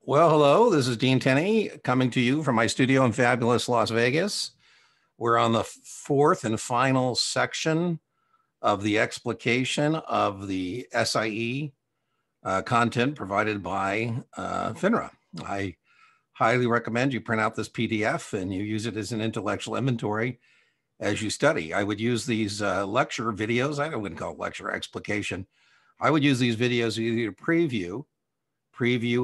Well, hello, this is Dean Tenney coming to you from my studio in fabulous Las Vegas. We're on the fourth and final section of the explication of the SIE content provided by FINRA. I highly recommend you print out this PDF and you use it as an intellectual inventory as you study. I would use these lecture videos. I wouldn't call it lecture explication. I would use these videos either to preview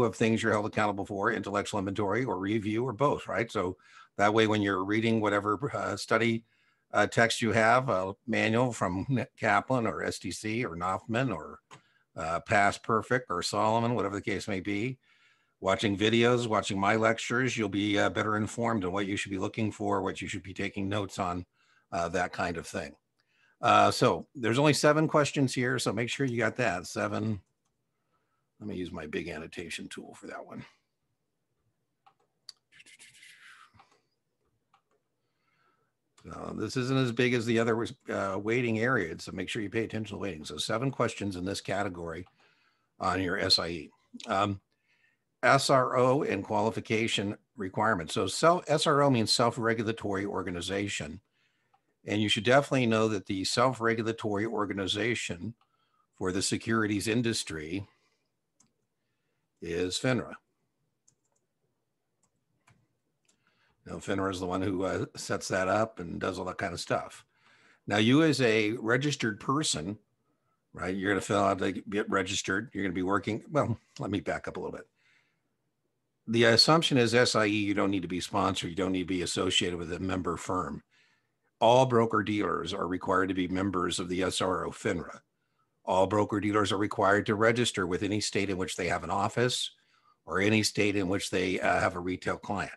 of things you're held accountable for, intellectual inventory, or review, or both, right? So that way, when you're reading whatever study text you have, a manual from Kaplan or STC or Knopfman or Past Perfect or Solomon, whatever the case may be, watching videos, watching my lectures, you'll be better informed on what you should be looking for, what you should be taking notes on, that kind of thing. So there's only 7 questions here, so make sure you got that. 7. Let me use my big annotation tool for that one. This isn't as big as the other weighting area, so make sure you pay attention to the weighting. So 7 questions in this category on your SIE. SRO and qualification requirements. So SRO means self-regulatory organization. And you should definitely know that the self-regulatory organization for the securities industry is FINRA. FINRA is the one who sets that up and does all that kind of stuff. Now, you as a registered person, right, you're going to fill out to get registered. You're going to be working. Well, let me back up a little bit. The assumption is SIE, you don't need to be sponsored. You don't need to be associated with a member firm. All broker dealers are required to be members of the SRO FINRA. All broker dealers are required to register with any state in which they have an office or any state in which they have a retail client.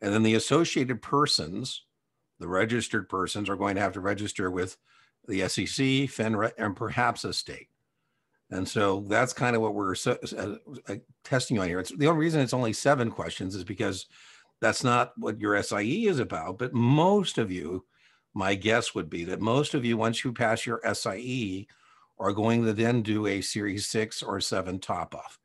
And then the associated persons, the registered persons, are going to have to register with the SEC, FINRA, and perhaps a state. And so that's kind of what we're testing on here. The only reason it's only 7 questions is because that's not what your SIE is about. But most of you, my guess would be that most of you, once you pass your SIE, are going to then do a Series 6 or 7 top-off.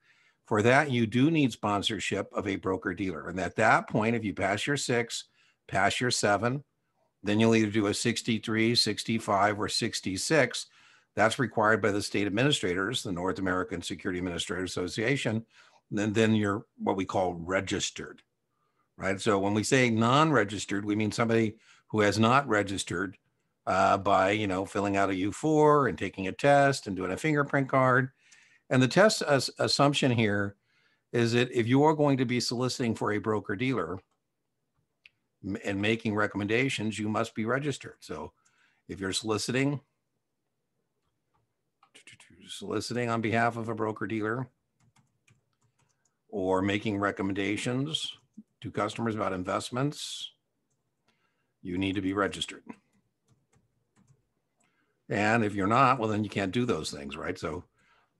For that, you do need sponsorship of a broker-dealer. And at that point, if you pass your 6, pass your 7, then you'll either do a 63, 65, or 66. That's required by the state administrators, the North American Security Administrators Association. And then you're what we call registered, right? So when we say non-registered, we mean somebody who has not registered by, filling out a U4 and taking a test and doing a fingerprint card. And the test assumption here is that if you are going to be soliciting for a broker dealer and making recommendations, you must be registered. So if you're soliciting on behalf of a broker dealer or making recommendations to customers about investments, you need to be registered. And if you're not, well, then you can't do those things, right? So,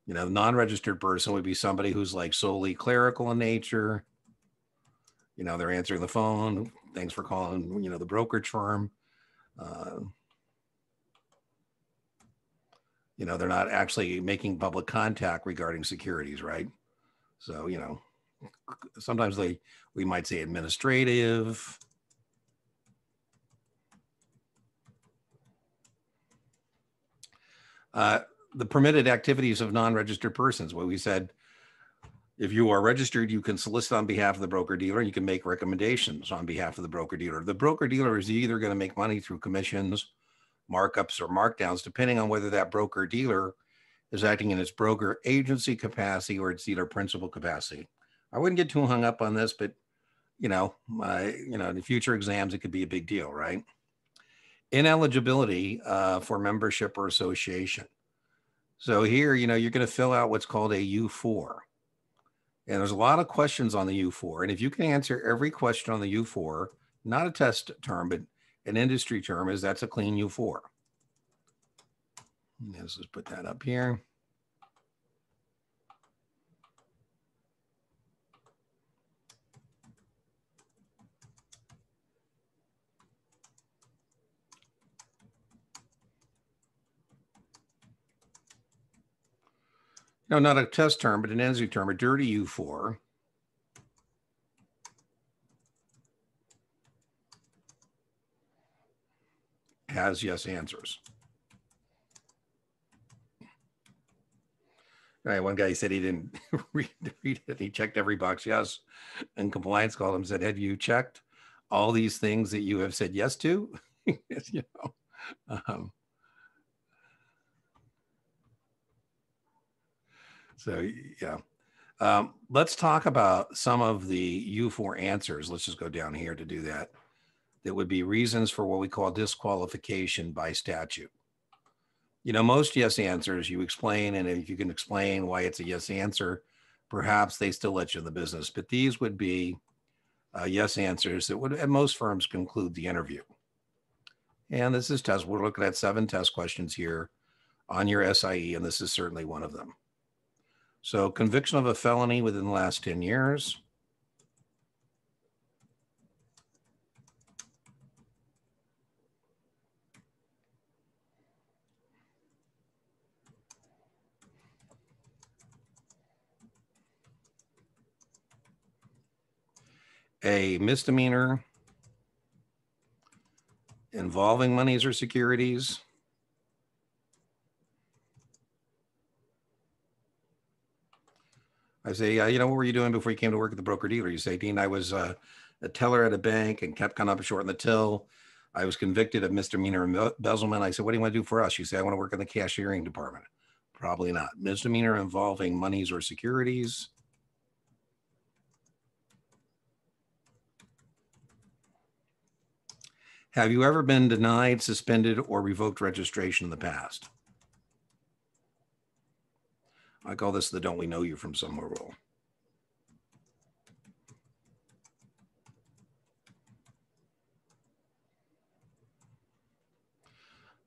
non-registered person would be somebody who's like solely clerical in nature. They're answering the phone. Thanks for calling, the brokerage firm. They're not actually making public contact regarding securities, right? So, sometimes we might say administrative. The permitted activities of non-registered persons. What we said, if you are registered, you can solicit on behalf of the broker dealer. You can make recommendations on behalf of the broker dealer. The broker dealer is either going to make money through commissions, markups, or markdowns, depending on whether that broker dealer is acting in its broker agency capacity or its dealer principal capacity. I wouldn't get too hung up on this, but in the future exams, it could be a big deal, right? Ineligibility for membership or association. So here, you're going to fill out what's called a U4. And there's a lot of questions on the U4. And if you can answer every question on the U4, not a test term, but an industry term, that's a clean U4. Let's just put that up here. No, not a test term, but an industry term, a dirty U4 has yes answers. All right, one guy said he didn't read it. He checked every box yes. And compliance called him and said, have you checked all these things that you have said yes to? You know, so yeah. Let's talk about some of the U4 answers. Let's just go down here to do that. That would be reasons for what we call disqualification by statute. You know, most yes answers you explain, and if you can explain why it's a yes answer, perhaps they still let you in the business. But these would be yes answers that would, at most firms, conclude the interview. And this is test. We're looking at 7 test questions here on your SIE, and this is certainly one of them. So conviction of a felony within the last 10 years. A misdemeanor involving monies or securities. I say, you know, what were you doing before you came to work at the broker-dealer? You say, Dean, I was a teller at a bank and kept coming up short in the till. I was convicted of misdemeanor embezzlement. I said, what do you want to do for us? You say, I want to work in the cashiering department. Probably not. Misdemeanor involving monies or securities. Have you ever been denied, suspended, or revoked registration in the past? I call this the don't we know you from somewhere rule.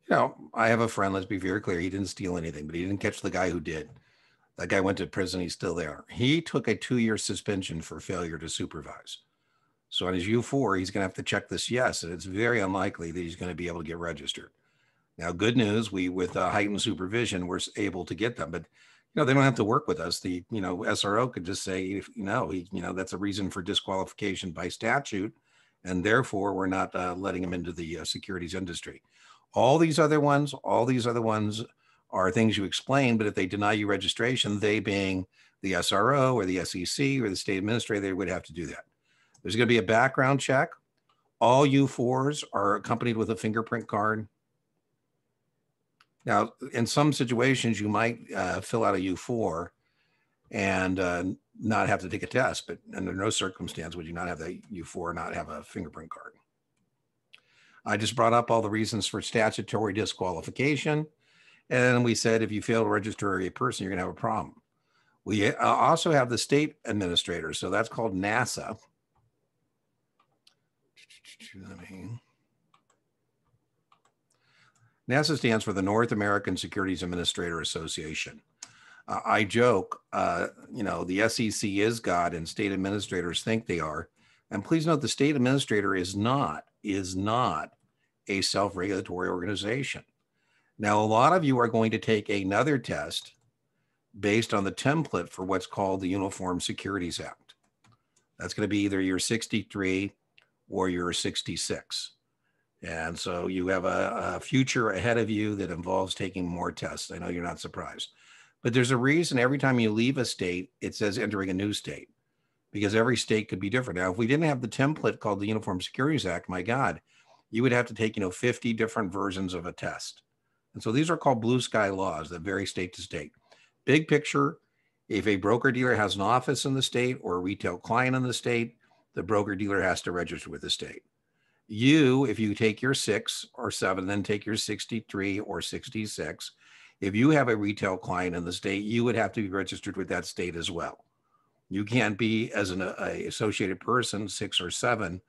You know, I have a friend, let's be very clear, he didn't steal anything, but he didn't catch the guy who did. That guy went to prison, he's still there. He took a 2-year suspension for failure to supervise. So on his U4, he's going to have to check this yes, and it's very unlikely that he's going to be able to get registered. Now, good news, we with heightened supervision, we're able to get them, but you know, they don't have to work with us. The, you know, SRO could just say, if, you know, that's a reason for disqualification by statute, and therefore we're not letting him into the securities industry. All these other ones are things you explain, but if they deny you registration, they being the SRO or the SEC or the state administrator, they would have to do that. There's going to be a background check. All U4s are accompanied with a fingerprint card. Now, in some situations, you might fill out a U4 and not have to take a test, but under no circumstance would you not have that U4 not have a fingerprint card. I just brought up all the reasons for statutory disqualification. And we said, if you fail to register a person, you're going to have a problem. We also have the state administrator. So that's called NASAA. NASAA stands for the North American Securities Administrator Association. I joke, you know, the SEC is God and state administrators think they are. And please note, the state administrator is not a self-regulatory organization. Now, a lot of you are going to take another test based on the template for what's called the Uniform Securities Act. That's going to be either your 63 or your 66. And so you have a future ahead of you that involves taking more tests. I know you're not surprised, but there's a reason every time you leave a state, it says entering a new state, because every state could be different. Now, if we didn't have the template called the Uniform Securities Act, my God, you would have to take, 50 different versions of a test. And so these are called blue sky laws that vary state to state. Big picture, if a broker dealer has an office in the state or a retail client in the state, the broker dealer has to register with the state. You, if you take your 6 or 7, then take your 63 or 66, if you have a retail client in the state, you would have to be registered with that state as well. You can't be, as an associated person, 6 or 7,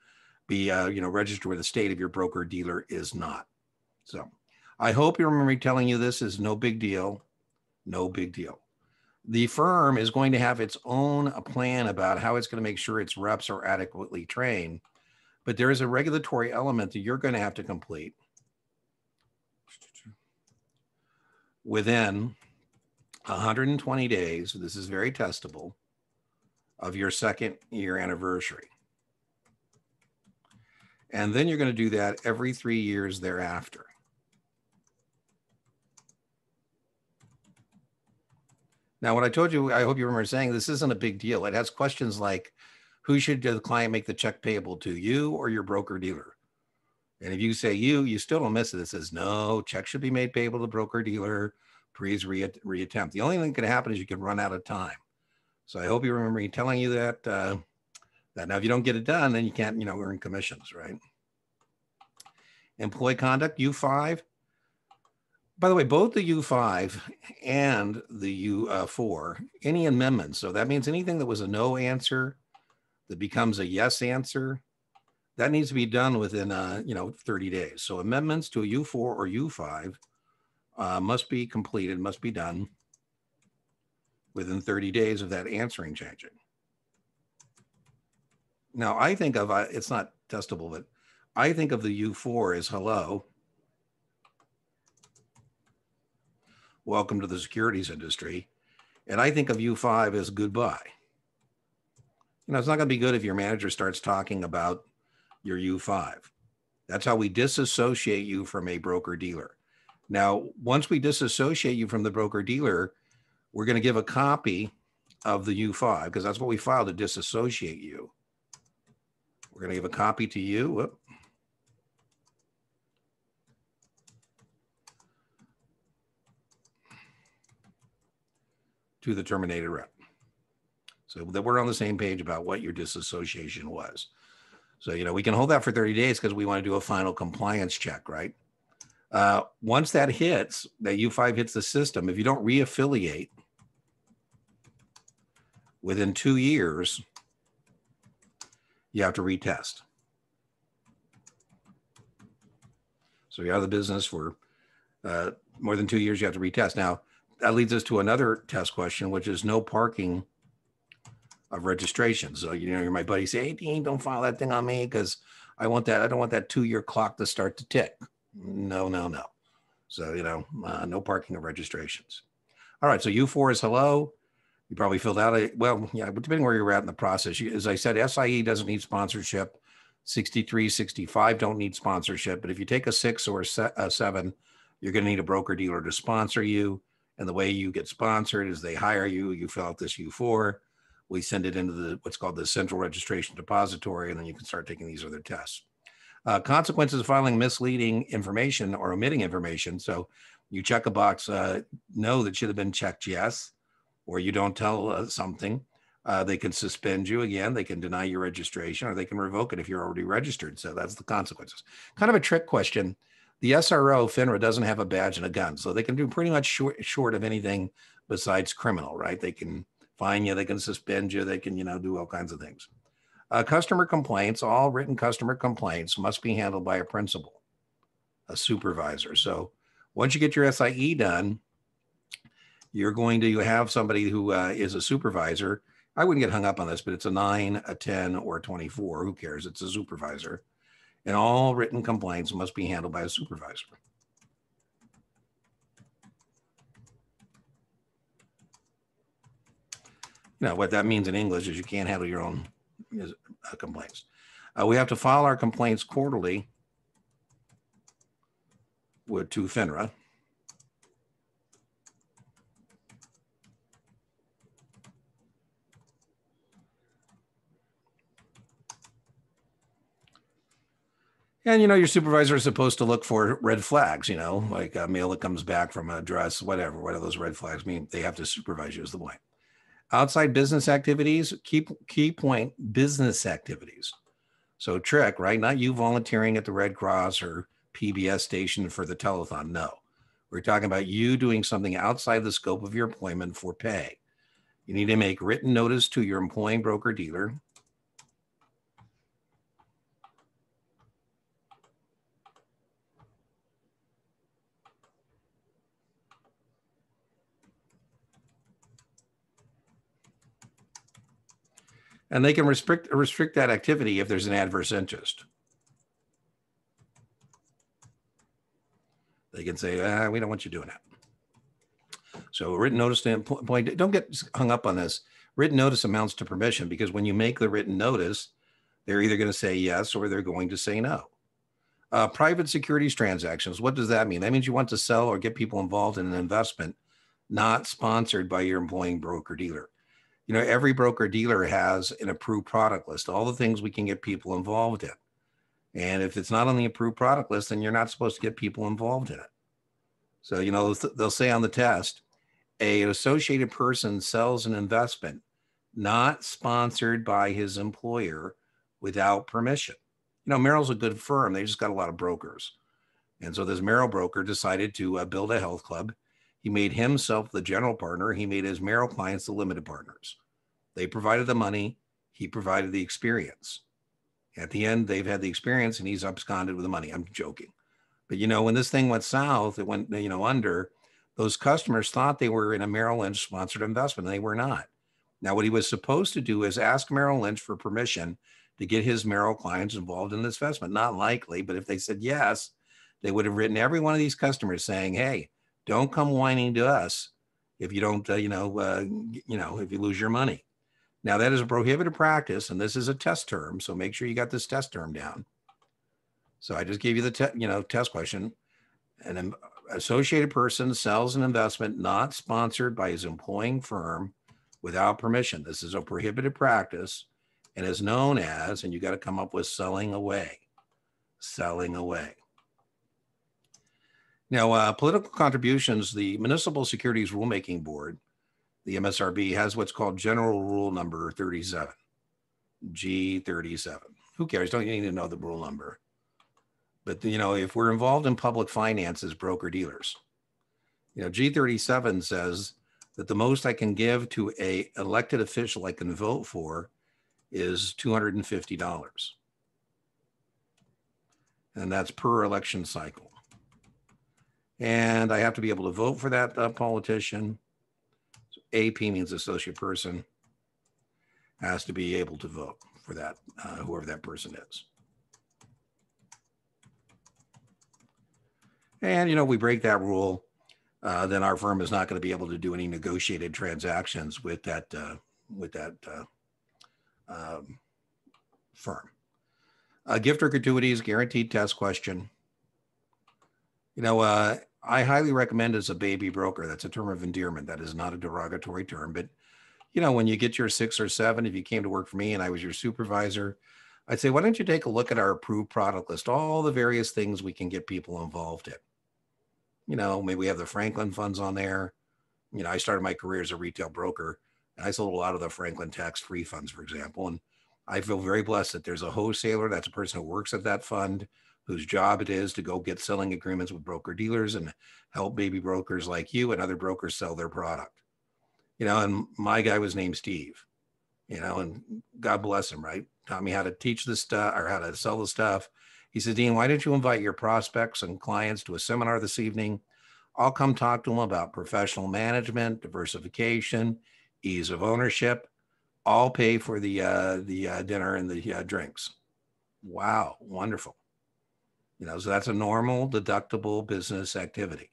be registered with the state if your broker dealer is not. So I hope you remember me telling you this is no big deal. No big deal. The firm is going to have its own plan about how it's going to make sure its reps are adequately trained, but there is a regulatory element that you're going to have to complete within 120 days. This is very testable, of your 2nd year anniversary. And then you're going to do that every 3 years thereafter. Now, what I told you, I hope you remember saying this isn't a big deal. It has questions like, who should the client make the check payable to, you or your broker dealer? And if you say you still don't miss it. It says, no, check should be made payable to broker dealer. Please reattempt. The only thing that can happen is you can run out of time. So I hope you remember me telling you that, that now if you don't get it done, then you can't, earn commissions, right? Employee conduct, U5. By the way, both the U5 and the U4, any amendments. So that means anything that was a no answer that becomes a yes answer, that needs to be done within, 30 days. So amendments to a U4 or U5 must be completed, must be done within 30 days of that answering changing. Now, I think of, it's not testable, but I think of the U4 as hello, welcome to the securities industry. And I think of U5 as goodbye. It's not going to be good if your manager starts talking about your U5. That's how we disassociate you from a broker dealer. Now, once we disassociate you from the broker dealer, we're going to give a copy of the U5 because that's what we filed to disassociate you. We're going to give a copy to you. Whoop. To the terminated rep. So that we're on the same page about what your disassociation was. So, we can hold that for 30 days because we want to do a final compliance check, right? Once that hits, that U5 hits the system, if you don't reaffiliate within 2 years, you have to retest. So you're out of the business for more than 2 years, you have to retest. Now, that leads us to another test question, which is no parking of registration. So, my buddy say, hey, Dean, don't file that thing on me because I don't want that 2-year clock to start to tick. No. So, no parking of registrations. All right. So U4 is hello. You probably filled out but depending where you're at in the process, as I said, SIE doesn't need sponsorship. 63, 65 don't need sponsorship. But if you take a 6 or a 7, you're going to need a broker dealer to sponsor you. And the way you get sponsored is they hire you, you fill out this U4, we send it into what's called the central registration depository, and then you can start taking these other tests. Consequences of filing misleading information or omitting information. So you check a box, no, that should have been checked yes, or you don't tell something. They can suspend you again, they can deny your registration, or they can revoke it if you're already registered. So that's the consequences. Kind of a trick question. The SRO, FINRA, doesn't have a badge and a gun, so they can do pretty much short of anything besides criminal, right? They can fine you, they can suspend you, they can, do all kinds of things. Customer complaints, all written customer complaints must be handled by a principal, a supervisor. So once you get your SIE done, you're going to have somebody who is a supervisor. I wouldn't get hung up on this, but it's a 9, a 10, or a 24. Who cares? It's a supervisor. And all written complaints must be handled by a supervisor. What that means in English is you can't handle your own complaints. We have to file our complaints quarterly to FINRA. And, your supervisor is supposed to look for red flags, like a mail that comes back from an address, whatever. What do those red flags mean? They have to supervise you is the point. Outside business activities, key point, business activities. So trick, right? Not you volunteering at the Red Cross or PBS station for the telethon. No, we're talking about you doing something outside the scope of your employment for pay. You need to make written notice to your employing broker dealer. And they can restrict that activity if there's an adverse interest. They can say, we don't want you doing that. So written notice to point, don't get hung up on this. Written notice amounts to permission because when you make the written notice, they're either going to say yes or they're going to say no. Private securities transactions, what does that mean? That means you want to sell or get people involved in an investment not sponsored by your employing broker dealer. You know, every broker dealer has an approved product list, all the things we can get people involved in. And if it's not on the approved product list, then you're not supposed to get people involved in it. So, you know, they'll say on the test, an associated person sells an investment not sponsored by his employer without permission. You know, Merrill's a good firm. They just got a lot of brokers. And so this Merrill broker decided to build a health club. He made himself the general partner. He made his Merrill clients the limited partners. They provided the money. He provided the experience. At the end, they've had the experience and he's absconded with the money. I'm joking. But, you know, when this thing went south, it went, you know, under, those customers thought they were in a Merrill Lynch sponsored investment and they were not. Now, what he was supposed to do is ask Merrill Lynch for permission to get his Merrill clients involved in this investment. Not likely, but if they said yes, they would have written every one of these customers saying, hey, don't come whining to us if you don't, if you lose your money. Now, that is a prohibited practice, and this is a test term, so make sure you got this test term down. So I just gave you the test question. An associated person sells an investment not sponsored by his employing firm without permission. This is a prohibited practice and is known as, and you got to come up with selling away. Selling away. Now, political contributions, the Municipal Securities Rulemaking Board, the MSRB, has what's called General Rule Number 37, G-37. Who cares? Don't you need to know the rule number? But, you know, if we're involved in public finance as broker dealers, you know, G-37 says that the most I can give to an elected official I can vote for is $250. And that's per election cycle. And I have to be able to vote for that politician. So AP means associate person, has to be able to vote for that, whoever that person is. And, you know, we break that rule, then our firm is not going to be able to do any negotiated transactions with that firm. Gift or gratuities, guaranteed test question. You know, I highly recommend as a baby broker. That's a term of endearment. That is not a derogatory term. But, you know, when you get your 6 or 7, if you came to work for me and I was your supervisor, I'd say, why don't you take a look at our approved product list, all the various things we can get people involved in. You know, maybe we have the Franklin funds on there. You know, I started my career as a retail broker, and I sold a lot of the Franklin tax-free funds, for example. And I feel very blessed that there's a wholesaler, that's a person who works at that fund, whose job it is to go get selling agreements with broker dealers and help baby brokers like you and other brokers sell their product. You know, and my guy was named Steve, you know, and God bless him, right? Taught me how to teach this stuff or how to sell the stuff. He said, Dean, why don't you invite your prospects and clients to a seminar this evening? I'll come talk to them about professional management, diversification, ease of ownership. I'll pay for the dinner and the drinks. Wow, wonderful. You know, so that's a normal deductible business activity.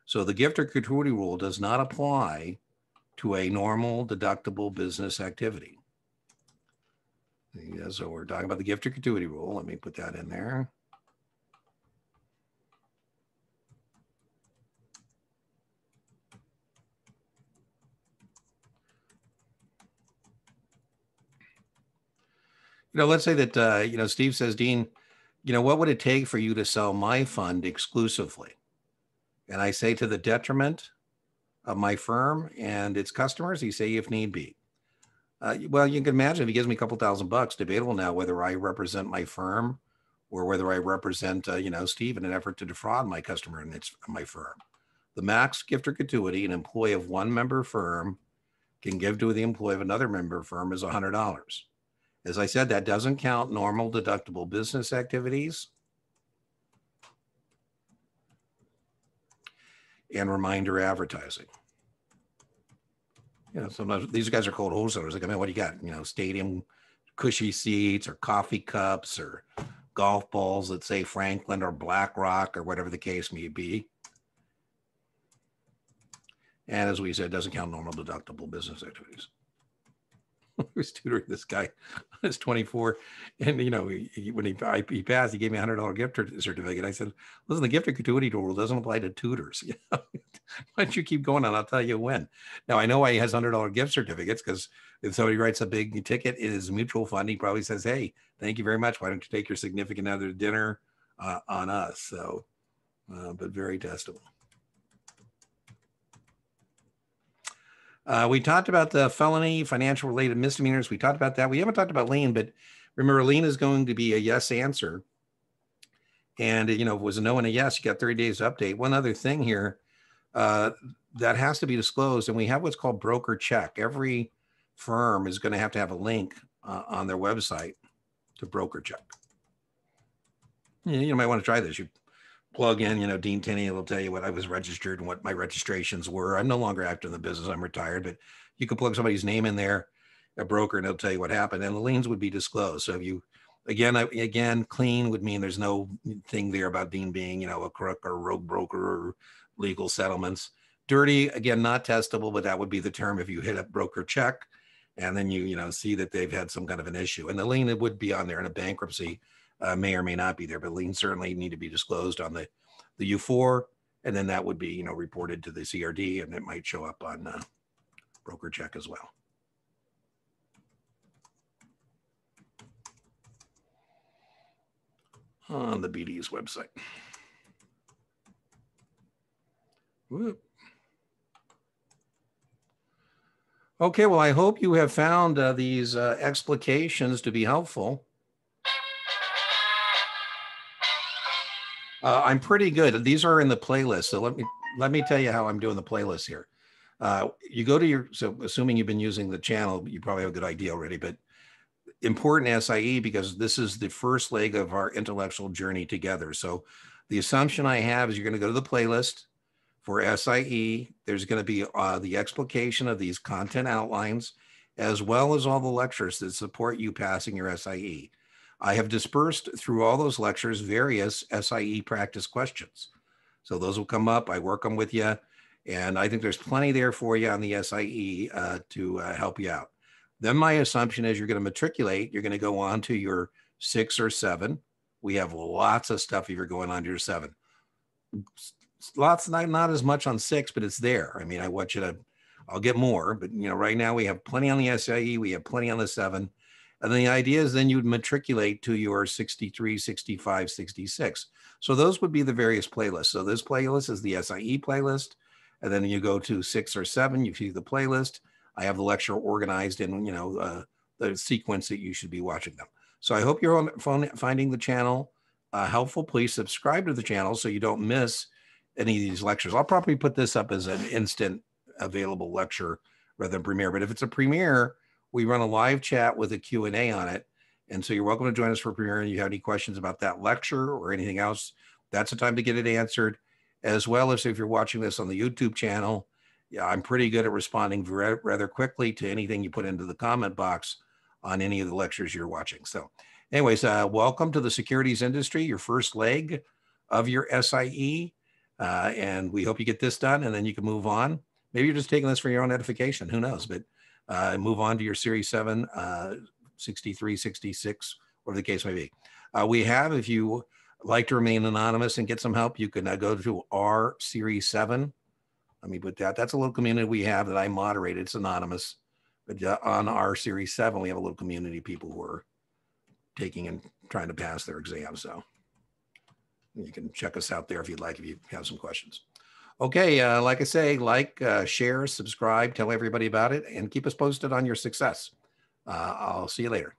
So the gift or gratuity rule does not apply to a normal deductible business activity. Yeah, so we're talking about the gift or gratuity rule. Let me put that in there. You know, let's say that, you know, Steve says, Dean, you know, what would it take for you to sell my fund exclusively? And I say to the detriment of my firm and its customers, you say, if need be. Well, you can imagine if he gives me a couple $1,000, debatable now whether I represent my firm or whether I represent, you know, Steve in an effort to defraud my customer and it's my firm. The max gift or gratuity an employee of one member firm can give to the employee of another member firm is $100. As I said, that doesn't count normal deductible business activities and reminder advertising. You know, sometimes these guys are called wholesalers. Like, I mean, what do you got? You know, stadium cushy seats or coffee cups or golf balls that say Franklin or BlackRock or whatever the case may be. And as we said, it doesn't count normal deductible business activities. I was tutoring this guy. I was 24, and when he passed, he gave me $100 gift certificate. I said, "Listen, the gift gratuity rule doesn't apply to tutors. Why don't you keep going, and I'll tell you when." Now I know why he has $100 gift certificates, because if somebody writes a big ticket in his mutual fund, he probably says, "Hey, thank you very much. Why don't you take your significant other to dinner on us?" So, but very testable. We talked about the felony, financial related misdemeanors. We talked about that. We haven't talked about lien, but remember, lien is going to be a yes answer. And, if it was a no and a yes, you got 30 days to update. One other thing here that has to be disclosed, and we have what's called broker check. Every firm is going to have a link on their website to broker check. You might want to try this. You plug in, Dean Tenney will tell you what I was registered and what my registrations were. I'm no longer active in the business. I'm retired, but you can plug somebody's name in there, a broker, and they'll tell you what happened. And the liens would be disclosed. So if you, again, clean would mean there's no thing there about Dean being, a crook or rogue broker or legal settlements. Dirty, again, not testable, but that would be the term if you hit a broker check and then you see that they've had some kind of an issue. And the lien, it would be on there in a bankruptcy. May or may not be there, but liens certainly need to be disclosed on the U4, and then that would be reported to the CRD, and it might show up on broker check as well. On the BD's website. Whoop. Okay, well, I hope you have found these explications to be helpful. I'm pretty good. These are in the playlist. So let me tell you how I'm doing the playlist here. You go to so assuming you've been using the channel, you probably have a good idea already, but important SIE, because this is the first leg of our intellectual journey together. So the assumption I have is you're going to go to the playlist for SIE. There's going to be the explication of these content outlines, as well as all the lectures that support you passing your SIE. I have dispersed through all those lectures various SIE practice questions. So those will come up. I work them with you. And I think there's plenty there for you on the SIE to help you out. Then my assumption is you're going to matriculate. You're going to go on to your 6 or 7. We have lots of stuff if you're going on to your 7. Lots, not as much on 6, but it's there. I mean, I want you to, I'll get more. But, right now we have plenty on the SIE. We have plenty on the 7. And then the idea is then you'd matriculate to your 63, 65, 66. So those would be the various playlists. So this playlist is the SIE playlist. And then you go to 6 or 7, you see the playlist. I have the lecture organized in, the sequence that you should be watching them. So I hope you're finding the channel helpful. Please subscribe to the channel so you don't miss any of these lectures. I'll probably put this up as an instant available lecture rather than premiere. But if it's a premiere, we run a live chat with a Q&A on it. And so you're welcome to join us for premiere. And if you have any questions about that lecture or anything else, that's the time to get it answered. As well as if you're watching this on the YouTube channel, I'm pretty good at responding rather quickly to anything you put into the comment box on any of the lectures you're watching. So anyways, welcome to the securities industry, your first leg of your SIE. And we hope you get this done and then you can move on. Maybe you're just taking this for your own edification. Who knows? But move on to your Series 7, 63, 66, whatever the case may be. We have, if you like to remain anonymous and get some help, you can go to our Series 7. Let me put that. That's a little community we have that I moderate. It's anonymous. But on our Series 7, we have a little community of people who are taking and trying to pass their exam. So you can check us out there if you'd like, if you have some questions. Okay, like I say, share, subscribe, tell everybody about it, and keep us posted on your success. I'll see you later.